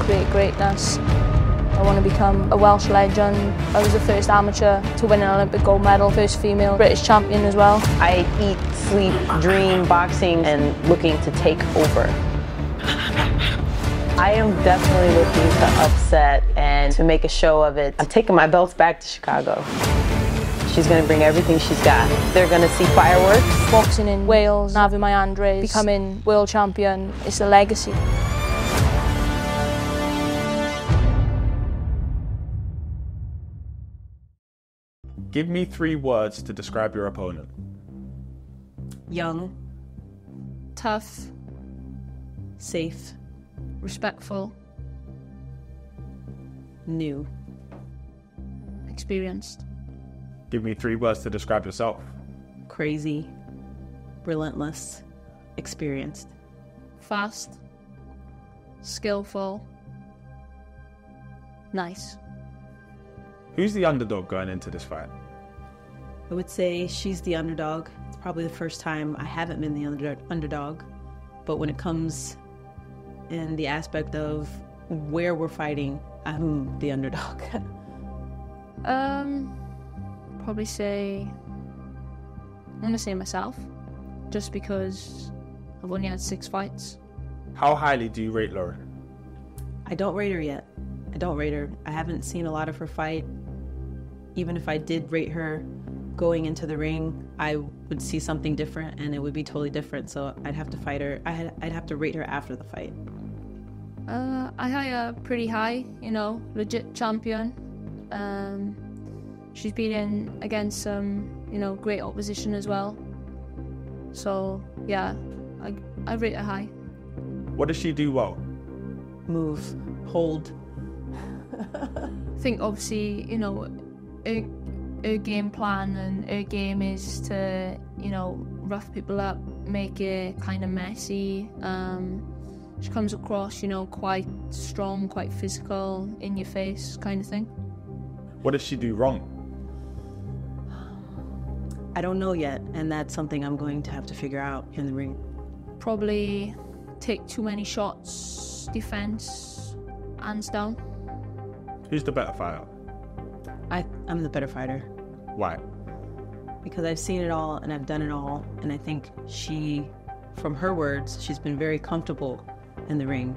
create greatness. I want to become a Welsh legend. I was the first amateur to win an Olympic gold medal, first female British champion as well. I eat, sleep, dream boxing and looking to take over. I am definitely looking to upset and to make a show of it. I'm taking my belts back to Chicago. She's going to bring everything she's got. They're going to see fireworks. Boxing in Wales, having my hand raised, becoming world champion, it's a legacy. Give me 3 words to describe your opponent. Young. Tough. Safe. Respectful. New. Experienced. Give me 3 words to describe yourself. Crazy. Relentless. Experienced. Fast. Skillful. Nice. Who's the underdog going into this fight? I would say she's the underdog. It's probably the first time I haven't been the underdog. But when it comes in the aspect of where we're fighting, I'm the underdog. Probably say, I'm going to say myself, just because I've only had 6 fights. How highly do you rate Lauren? I don't rate her yet. I don't rate her. I haven't seen a lot of her fight. Even if I did rate her going into the ring, I would see something different and it would be totally different. So I'd have to fight her. I'd have to rate her after the fight. I high her pretty high, you know, legit champion. She's been in against some, you know, great opposition as well. So yeah, I rate her high. What does she do well? Move, hold. I think obviously, you know, her game plan and her game is to, you know, rough people up, make it kind of messy. She comes across, you know, quite strong, quite physical, in your face kind of thing. What does she do wrong? I don't know yet, and that's something I'm going to have to figure out in the ring. Probably take too many shots, defense, hands down. Who's the better fighter? I'm the better fighter. Why? Because I've seen it all and I've done it all, and I think she, from her words, she's been very comfortable in the ring.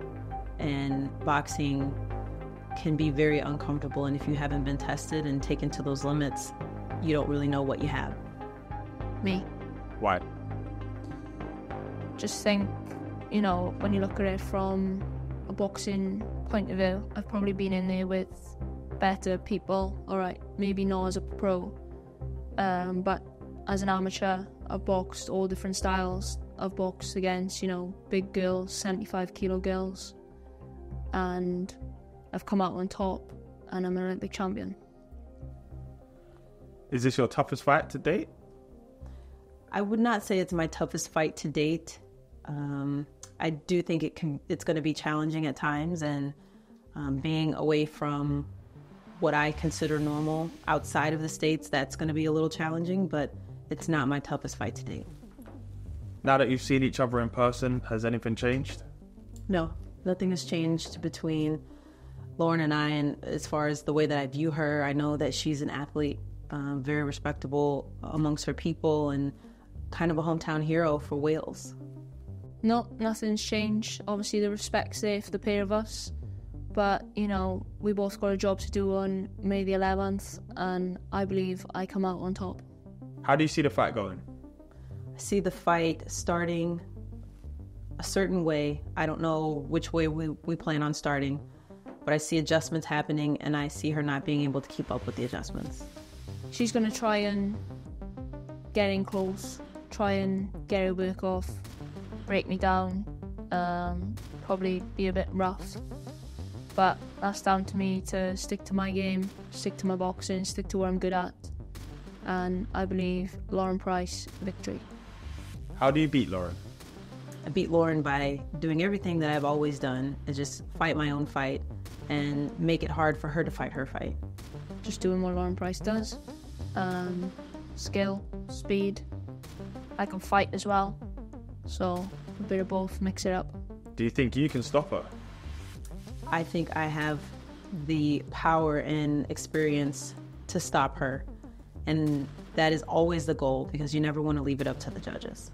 And boxing can be very uncomfortable, and if you haven't been tested and taken to those limits, you don't really know what you have. Me. Why? Just think, you know, when you look at it from a boxing point of view, I've probably been in there with better people. Alright, maybe not as a pro, but as an amateur, I've boxed all different styles. I've boxed against, you know, big girls, 75 kilo girls, and I've come out on top, and I'm an Olympic champion. Is this your toughest fight to date? I would not say it's my toughest fight to date. I do think it's going to be challenging at times, and being away from what I consider normal outside of the States, that's going to be a little challenging, but it's not my toughest fight to date. Now that you've seen each other in person, has anything changed? No, nothing has changed between Lauren and I, and as far as the way that I view her, I know that she's an athlete, very respectable amongst her people, and kind of a hometown hero for Wales. No, nothing's changed. Obviously the respect's there for the pair of us, but, you know, we both got a job to do on May the 11th, and I believe I come out on top. How do you see the fight going? I see the fight starting a certain way. I don't know which way we plan on starting, but I see adjustments happening, and I see her not being able to keep up with the adjustments. She's going to try and get in close, try and get her work off, break me down, probably be a bit rough. But that's down to me to stick to my game, stick to my boxing, stick to what I'm good at. And I believe Lauren Price, victory. How do you beat Lauren? I beat Lauren by doing everything that I've always done, is just fight my own fight and make it hard for her to fight her fight. Just doing what Lauren Price does. Skill, speed. I can fight as well. So a bit of both, mix it up. Do you think you can stop her? I think I have the power and experience to stop her. And that is always the goal, because you never want to leave it up to the judges.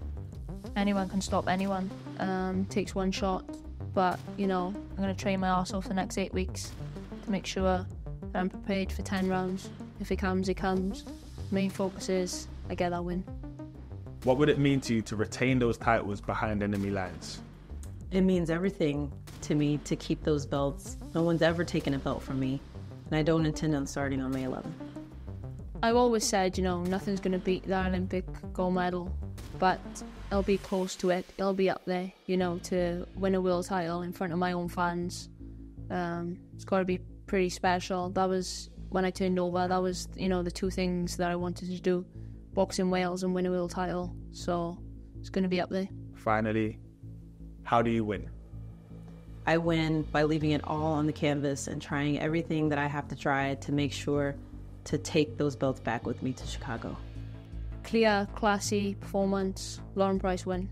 Anyone can stop anyone. Takes one shot. But, I'm going to train my arse off the next 8 weeks to make sure that I'm prepared for 10 rounds. If it comes, it comes. Main focus is I get that win. What would it mean to you to retain those titles behind enemy lines? It means everything to me to keep those belts. No one's ever taken a belt from me, and I don't intend on starting on May 11th. I've always said, nothing's going to beat that Olympic gold medal, but I'll be close to it. It'll be up there, to win a world title in front of my own fans. It's got to be pretty special. That was when I turned over. That was, the two things that I wanted to do: box in Wales and win a world title. So it's going to be up there. Finally, how do you win? I win by leaving it all on the canvas and trying everything that I have to try to make sure to take those belts back with me to Chicago. Clear, classy performance. Lauren Price win.